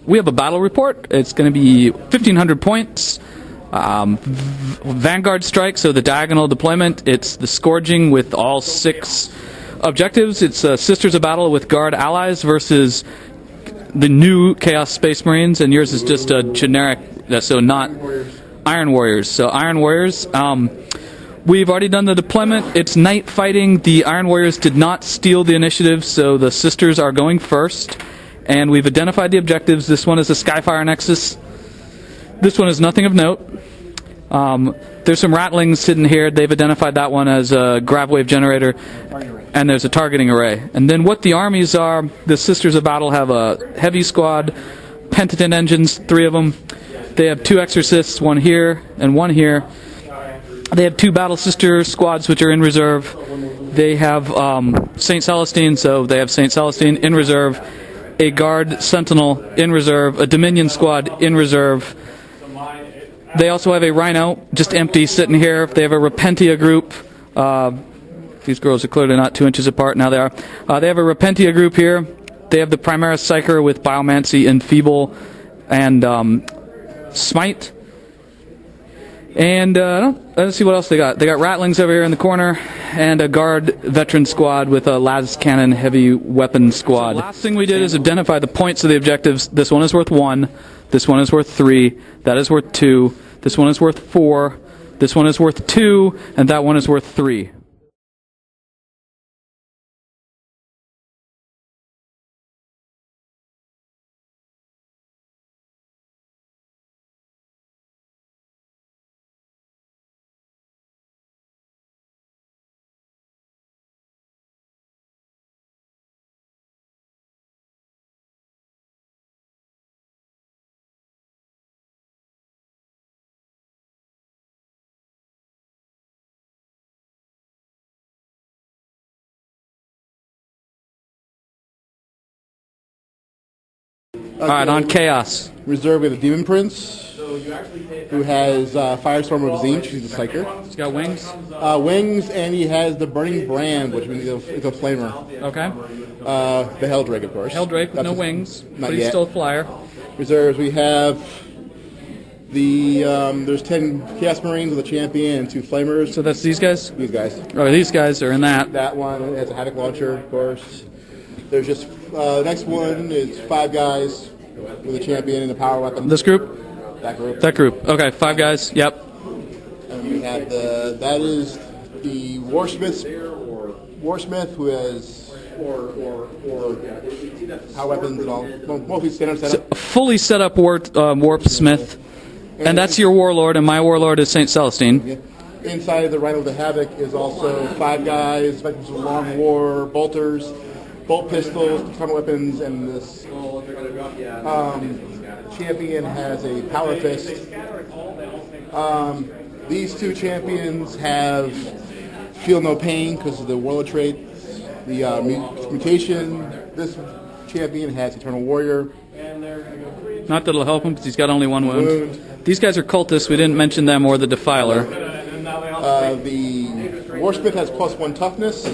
we have a battle report. It's going to be 1,500 points. Vanguard strike, so the diagonal deployment. It's the Scourging with all 6 objectives. It's Sisters of Battle with Guard allies versus the new Chaos Space Marines, and yours is just a generic, so not Iron Warriors. So Iron Warriors. We've already done the deployment. It's night fighting. The Iron Warriors did not steal the initiative, so the Sisters are going first. And we've identified the objectives. This one is a Skyfire Nexus. This one is nothing of note. There's some rattlings hidden here. They've identified that one as a Gravwave generator. And there's a targeting array. And then what the armies are, the Sisters of Battle have a heavy squad, Penitent Engines, 3 of them. They have 2 Exorcists, 1 here and 1 here. They have 2 Battle Sister squads, which are in reserve. They have St. Celestine, so they have St. Celestine in reserve. A Guard Sentinel in reserve. A Dominion squad in reserve. They also have a Rhino, just empty, sitting here. They have a Repentia group. These girls are clearly not 2 inches apart. Now they are. They have a Repentia group here. They have the Primaris Psyker with Biomancy, Enfeeble, and Smite. And let's see what else they got. They got Rattlings over here in the corner, and a Guard Veteran squad with a Las Cannon heavy weapon squad. So the last thing we did is identify the points of the objectives. This one is worth 1. This one is worth 3. That is worth 2. This one is worth 4. This one is worth 2. And that one is worth 3. Alright, on Chaos. Reserve, we have the Demon Prince, who has Firestorm of Azim, she's the Psyker. He's got wings? Wings, and he has the Burning Brand, which means it's a flamer. Okay. The Helldrake, of course. Helldrake with no wings, but he's still a flyer. Reserves, we have the, there's 10 Chaos Marines with a Champion and 2 Flamers. So that's these guys? These guys. Oh, these guys are in that. That one has a Havoc Launcher, of course. There's just, the next one is 5 guys with a Champion and a power weapon. This group? That group. That group. Okay, 5 guys. Yep. And we have that is the Warpsmith, who has power weapons and all. Mostly standard setup. A fully set up Warpsmith. And that's your Warlord, and my Warlord is St. Celestine. Yeah. Inside of the Rhino of the Havoc is also 5 guys, veterans of long war, bolters, bolt pistols, ton weapons, and this Champion has a power fist. These 2 champions have feel no pain because of the Warlord trait. The mutation, this champion has Eternal Warrior. Not that it'll help him because he's got only 1 wound. These guys are cultists. We didn't mention them or the Defiler. The Warpsmith has +1 toughness.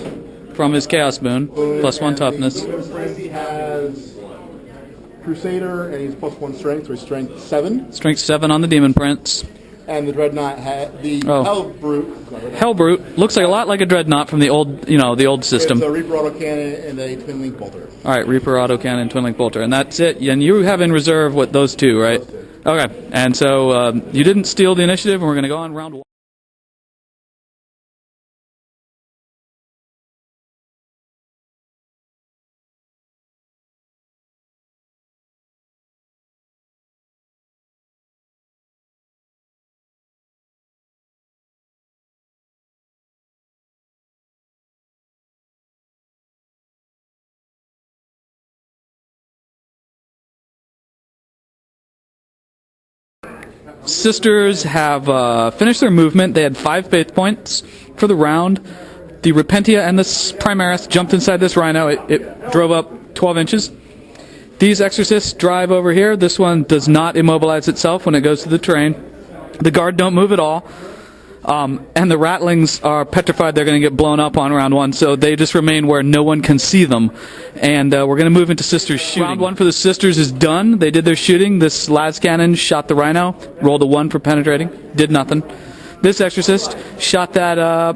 From his Chaos Boon, +1 toughness. He has Crusader, and he's +1 strength, so he's strength 7. Strength 7 on the Demon Prince. And the Dreadnought Hellbrute. Hellbrute looks like a lot like a Dreadnought from the old, the old system. It's a Reaper autocannon and a Twin Link Bolter. All right, Reaper autocannon, Twin Link Bolter, and that's it. And you have in reserve those 2, right? Okay, and so you didn't steal the initiative, and we're going to go on round 1. Sisters have finished their movement. They had 5 faith points for the round. The Repentia and the Primaris jumped inside this Rhino. It drove up 12 inches. These Exorcists drive over here. This one does not immobilize itself when it goes to the terrain. The Guard don't move at all. And the Rattlings are petrified they're going to get blown up on round 1, so they just remain where no one can see them. And we're going to move into Sisters shooting. Round 1 for the Sisters is done. They did their shooting. This las cannon shot the Rhino, rolled a 1 for penetrating, did nothing. This Exorcist shot that,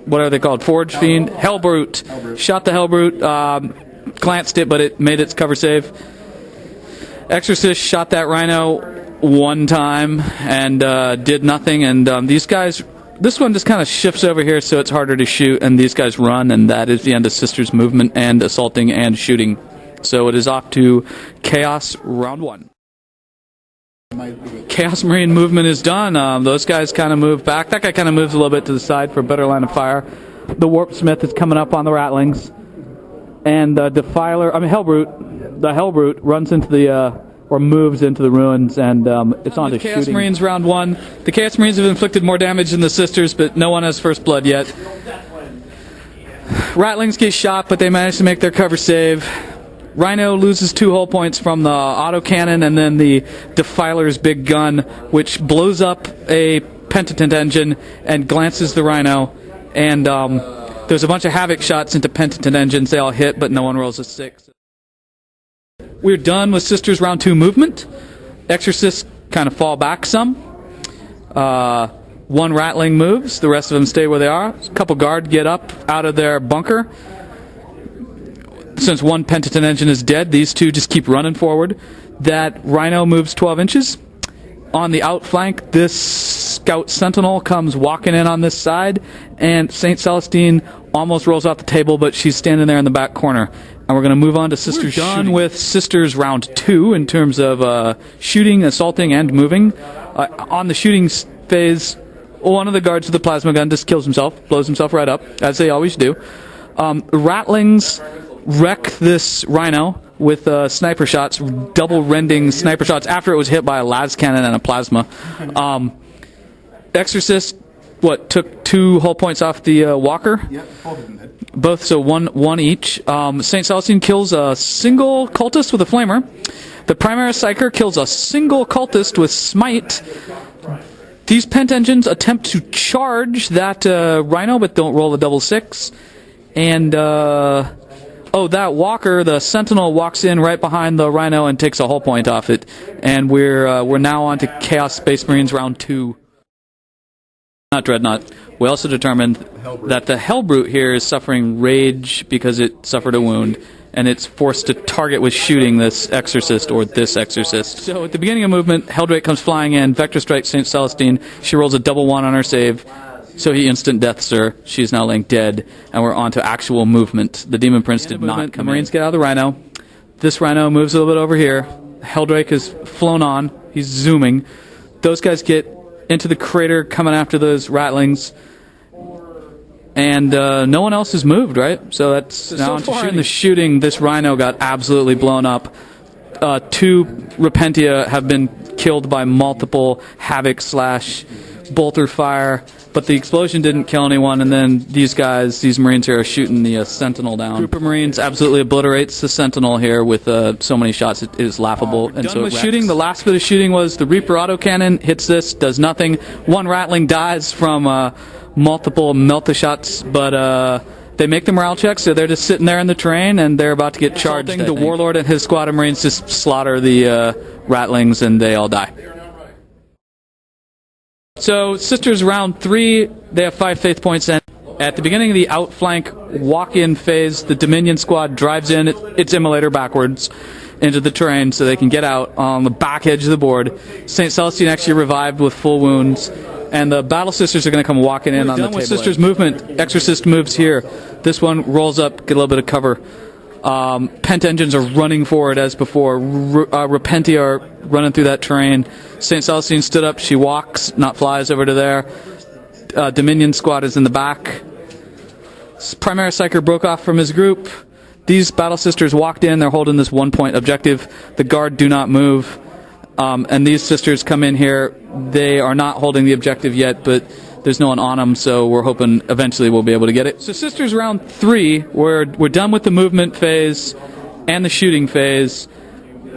what are they called? Forge Fiend? Hellbrute. Shot the Hellbrute, glanced it, but it made its cover save. Exorcist shot that Rhino 1 time and did nothing, and these guys, this one just kind of shifts over here so it's harder to shoot, and these guys run, and that is the end of Sisters' movement and assaulting and shooting. So it is off to Chaos round 1. Chaos Marine movement is done. Those guys kind of move back. That guy kind of moves a little bit to the side for a better line of fire. The Warpsmith is coming up on the Rattlings, and Defiler, Hellbrute, the Hellbrute runs into the or moves into the ruins, and it's on to Chaos shooting. Marines round 1. The Chaos Marines have inflicted more damage than the Sisters, but no one has first blood yet. Rattlings get shot, but they manage to make their cover save. Rhino loses 2 hull points from the autocannon, and then the Defiler's big gun, which blows up a Penitent engine and glances the Rhino. And there's a bunch of havoc shots into Penitent engines. They all hit, but no one rolls a 6. We're done with Sisters round 2 movement. Exorcists kind of fall back some. 1 Rattling moves. The rest of them stay where they are. A couple guard get up out of their bunker. Since 1 Penitent engine is dead, these 2 just keep running forward. That Rhino moves 12 inches. On the outflank, this Scout Sentinel comes walking in on this side, and St. Celestine almost rolls off the table, but she's standing there in the back corner. And we're going to move on to Sisters shooting. Done with Sisters round 2 in terms of shooting, assaulting, and moving. On the shooting phase, one of the guards with the plasma gun just kills himself, blows himself right up, as they always do. Rattlings wreck this Rhino with sniper shots, double rending sniper shots after it was hit by a las cannon and a plasma. Exorcist, took 2 hull points off the walker? Yep, both of them did. Both, so one each. St. Celestine kills a single cultist with a flamer. The Primary Psyker kills a single cultist with smite. These Pent engines attempt to charge that Rhino, but don't roll a double 6. And that walker, the Sentinel, walks in right behind the Rhino and takes a hull point off it. And we're now on to Chaos Space Marines round 2. Not Dreadnought. We also determined that the Hellbrute here is suffering rage because it suffered a wound, and it's forced to target with shooting this Exorcist or this Exorcist. So at the beginning of movement, Helldrake comes flying in, Vector strikes St. Celestine. She rolls a double 1 on her save, so he instant deaths her. She's now laying dead, and we're on to actual movement. The Demon Prince did not come in. The Marines get out of the Rhino. This Rhino moves a little bit over here. Helldrake has flown on. He's zooming. Those guys get into the crater coming after those Rattlings, and no one else has moved, right? So that's now on to shooting. The shooting, this Rhino got absolutely blown up. 2 Repentia have been killed by multiple Havoc / bolter fire, but the explosion didn't kill anyone, and then these Marines here are shooting the Sentinel down. Group of Marines absolutely obliterates the Sentinel here with so many shots, it is laughable. And so shooting, the last bit of shooting was the Reaper autocannon, hits this, does nothing. 1 Rattling dies from multiple melt-a-shots, but they make the morale check, so they're just sitting there in the train, and they're about to get charged. The Warlord and his squad of Marines just slaughter the Rattlings, and they all die. So, Sisters round 3, they have 5 faith points in. At the beginning of the outflank walk-in phase, the Dominion squad drives in its Immolator backwards into the terrain so they can get out on the back edge of the board. St. Celestine actually revived with full wounds, and the Battle Sisters are going to come walking in on the table. With Sisters movement, Exorcist moves here. This one rolls up, get a little bit of cover. Pent engines are running forward as before. Repentia are running through that terrain. St. Celestine stood up. She walks, not flies, over to there. Dominion squad is in the back. Primary Psyker broke off from his group. These Battle Sisters walked in. They're holding this 1-point objective. The guard do not move. And these sisters come in here. They are not holding the objective yet, but there's no one on them, so we're hoping eventually we'll be able to get it. So Sisters round 3, we're done with the movement phase and the shooting phase.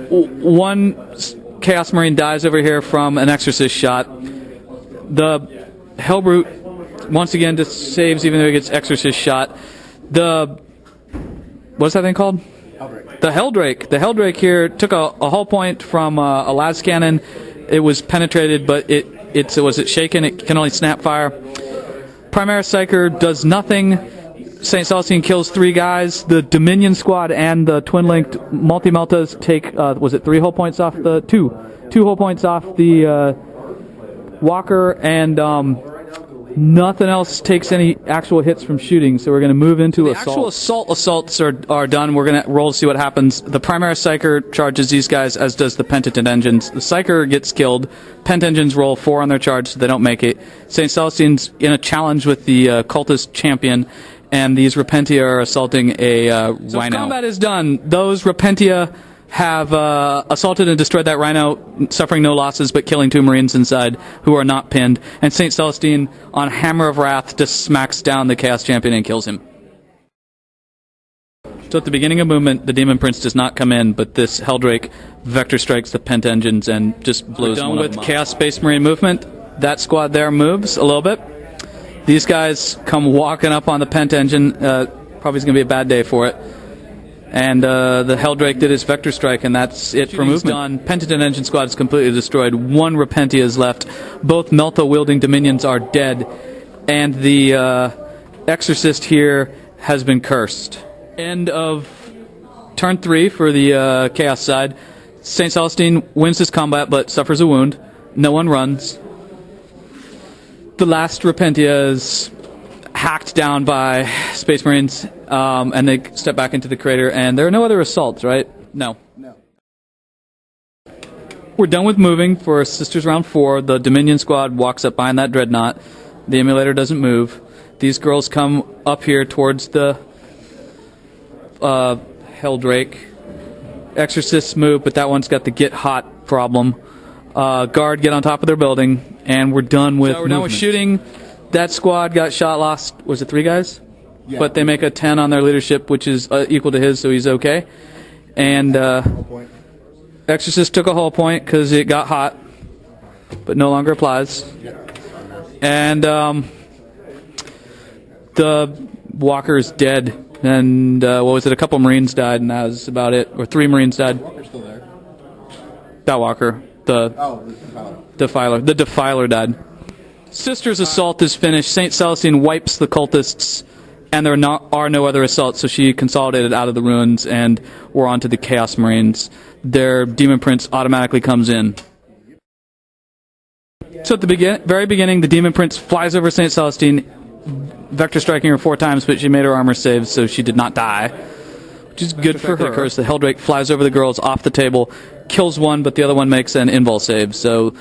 1 Chaos Marine dies over here from an Exorcist shot. The Hellbrute once again just saves even though he gets Exorcist shot. What's that thing called? Helldrake. The Helldrake. The Helldrake here took a hull point from a las cannon. It was penetrated, but was it shaken? It can only snap fire. Primaris Psyker does nothing. St. Celestine kills 3 guys. The Dominion squad and the twin-linked multi-meltas take, was it 3 hull points off the... 2 hull points off the Walker, and nothing else takes any actual hits from shooting, so we're going to move into assault. Actual assaults are done. We're going to roll to see what happens. The Primaris Psyker charges these guys, as does the Penitent Engines. The Psyker gets killed. Pent Engines roll 4 on their charge, so they don't make it. St. Celestine's in a challenge with the Cultist Champion, and these Repentia are assaulting a Rhino. Combat is done. Those Repentia have assaulted and destroyed that Rhino, suffering no losses but killing 2 Marines inside who are not pinned. And St. Celestine, on Hammer of Wrath, just smacks down the Chaos Champion and kills him. So at the beginning of movement, the Demon Prince does not come in, but this Helldrake vector strikes the Pent Engines and just blows one of them up. We're done with Chaos Space Marine movement. That squad there moves a little bit. These guys come walking up on the Pent Engine. Probably is going to be a bad day for it. And the Helldrake did his vector strike, and that's it for movement. Done. Penitent Engine squad is completely destroyed. 1 Repentia is left. Both Melta-wielding Dominions are dead. And the Exorcist here has been cursed. End of turn 3 for the Chaos side. St. Celestine wins this combat, but suffers a wound. No one runs. The last Repentia is hacked down by Space Marines, and they step back into the crater, and there are no other assaults, right? No. We're done with moving for Sisters round 4. The Dominion squad walks up behind that Dreadnought. The Immolator doesn't move. These girls come up here towards the Helldrake. Exorcists move, but that one's got the get hot problem. Guard get on top of their building, and we're done with movement. We're done with shooting. That squad got shot, lost, was it 3 guys? Yeah. But they make a 10 on their leadership, which is equal to his, so he's okay. And Exorcist took a hull point because it got hot, but no longer applies. Yeah. And the Walker is dead. And what was it? A couple Marines died, and that was about it. Or 3 Marines died. Walker's still there. That Walker. The Defiler. The Defiler died. Sister's assault is finished. St. Celestine wipes the cultists, and there are no other assaults, so she consolidated out of the ruins, and we're on to the Chaos Marines. Their Demon Prince automatically comes in. So at the very beginning, the Demon Prince flies over St. Celestine, vector striking her 4 times, but she made her armor save, so she did not die, which is good for her. The Helldrake flies over the girls off the table, kills one, but the other one makes an invul save, so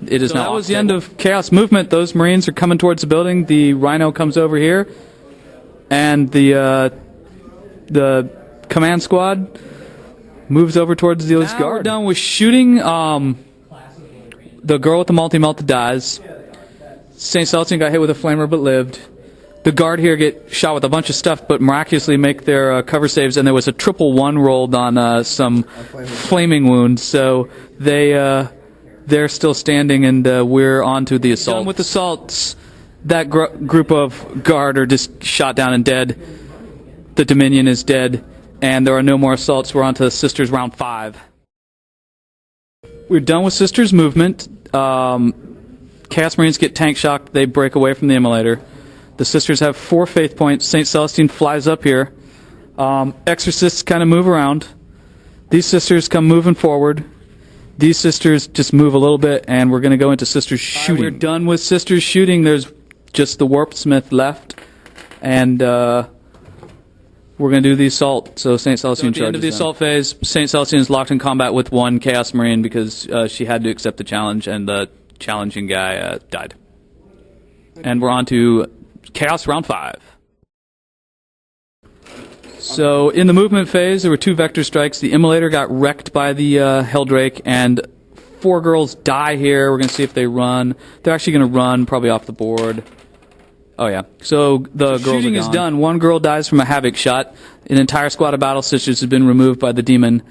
it is now. That was the end of Chaos movement. Those Marines are coming towards the building. The Rhino comes over here, and the command squad moves over towards the Guard. We're done with shooting. The girl with the multi-melta dies. St. Celestine got hit with a flamer but lived. The Guard here get shot with a bunch of stuff, but miraculously make their cover saves, and there was a 111 rolled on some flaming wounds, so they're still standing, and we're on to the assault. Done with assaults. That group of Guard are just shot down and dead. The Dominion is dead, and there are no more assaults. We're on to Sisters round 5. We're done with Sisters movement. Chaos Marines get tank shocked. They break away from the Immolator. The Sisters have 4 faith points. St. Celestine flies up here. Exorcists kind of move around. These Sisters come moving forward. These Sisters just move a little bit, and we're going to go into Sisters shooting. We're done with Sisters shooting. There's just the Warpsmith left, and we're going to do the assault. So St. Celestine charges. At the end of the assault phase, St. Celestine is locked in combat with 1 Chaos Marine because she had to accept the challenge, and the challenging guy died. And we're on to Chaos round 5. So in the movement phase, there were 2 vector strikes. The Immolator got wrecked by the Helldrake, and 4 girls die here. We're going to see if they run. They're actually going to run, probably off the board. Oh, yeah. So the shooting is done. 1 girl dies from a Havoc shot. An entire squad of Battle Sisters has been removed by the Demon.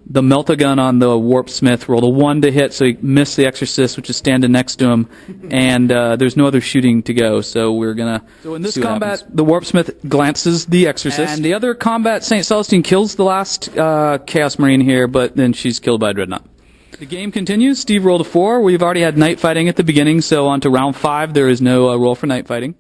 the melt-a-gun on the Warpsmith rolled a 1 to hit, so he missed the Exorcist, which is standing next to him, and there's no other shooting to go, so we're going to So in this combat, the Warpsmith glances the Exorcist, and the other combat, St. Celestine kills the last Chaos Marine here, but then she's killed by a Dreadnought. The game continues. Steve rolled a 4. We've already had night fighting at the beginning, so on to round 5. There is no roll for night fighting.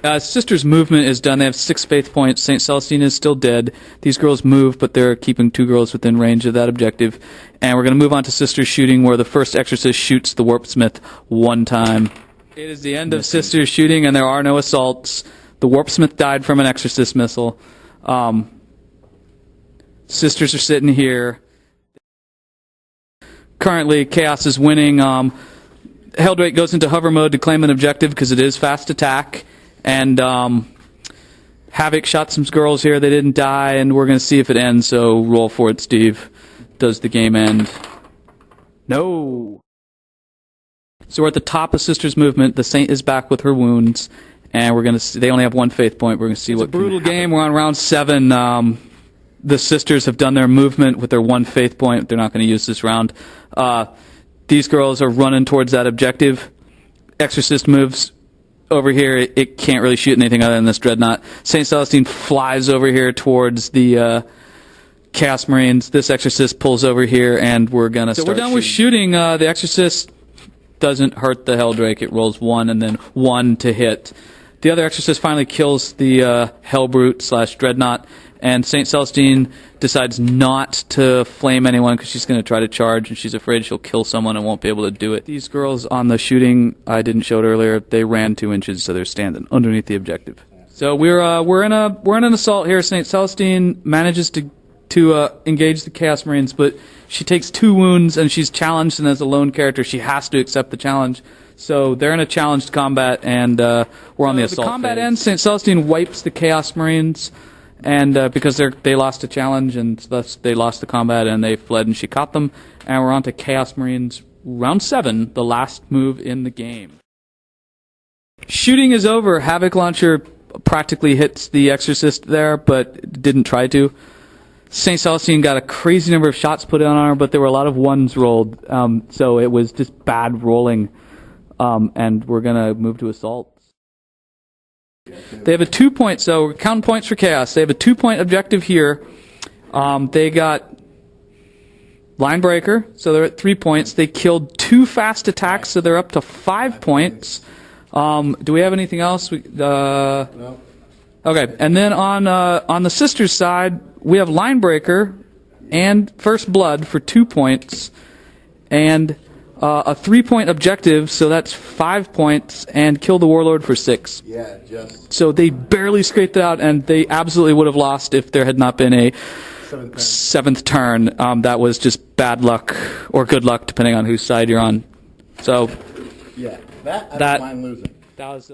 Sisters' movement is done. They have 6 faith points. St. Celestine is still dead. These girls move, but they're keeping 2 girls within range of that objective. And we're going to move on to Sisters' shooting, where the first Exorcist shoots the Warpsmith 1 time. It is the end of Sisters' shooting, and there are no assaults. The Warpsmith died from an Exorcist missile. Sisters are sitting here. Currently, Chaos is winning. Helldrake goes into hover mode to claim an objective because it is fast attack. And Havoc shot some girls here. They didn't die, and we're going to see if it ends, so roll for it, Steve. Does the game end? No. So we're at the top of Sisters' movement. The Saint is back with her wounds, and we're going to see, they only have 1 faith point. We're going to see what. It's a brutal game. We're on round 7. The Sisters have done their movement with their 1 faith point. They're not going to use this round. These girls are running towards that objective. Exorcist moves over here. It can't really shoot anything other than this Dreadnought. St. Celestine flies over here towards the Chaos Marines. This Exorcist pulls over here, and we're going to start we're done with shooting. The Exorcist doesn't hurt the Helldrake. It rolls 1 and then 1 to hit. The other Exorcist finally kills the Hellbrute / Dreadnought, and St. Celestine decides not to flame anyone because she's going to try to charge, and she's afraid she'll kill someone and won't be able to do it. These girls on the shooting, I didn't show it earlier, they ran 2 inches, so they're standing underneath the objective. So we're in an assault here. St. Celestine manages to engage the Chaos Marines, but she takes 2 wounds, and she's challenged, and as a lone character, she has to accept the challenge. So they're in a challenged combat, and we're on the assault. The combat ends. St. Celestine wipes the Chaos Marines, and because they lost a challenge, and thus they lost the combat, and they fled, and she caught them. And we're on to Chaos Marines round 7, the last move in the game. Shooting is over. Havoc Launcher practically hits the Exorcist there, but didn't try to. St. Celestine got a crazy number of shots put on her, but there were a lot of 1s rolled, so it was just bad rolling. And we're going to move to assault. They have a 2-point, so we're counting points for Chaos. They have a 2-point objective here. They got Line Breaker, so they're at 3 points. They killed 2 fast attacks, so they're up to 5 points. Do we have anything else? No. Okay, and then on the Sisters side, we have Line Breaker and First Blood for 2 points, and a 3-point objective, so that's 5 points, and kill the Warlord for 6. Yeah, just. So they barely scraped it out, and they absolutely would have lost if there had not been a 7th turn. That was just bad luck, or good luck, depending on whose side you're on. So yeah, I don't mind losing. That was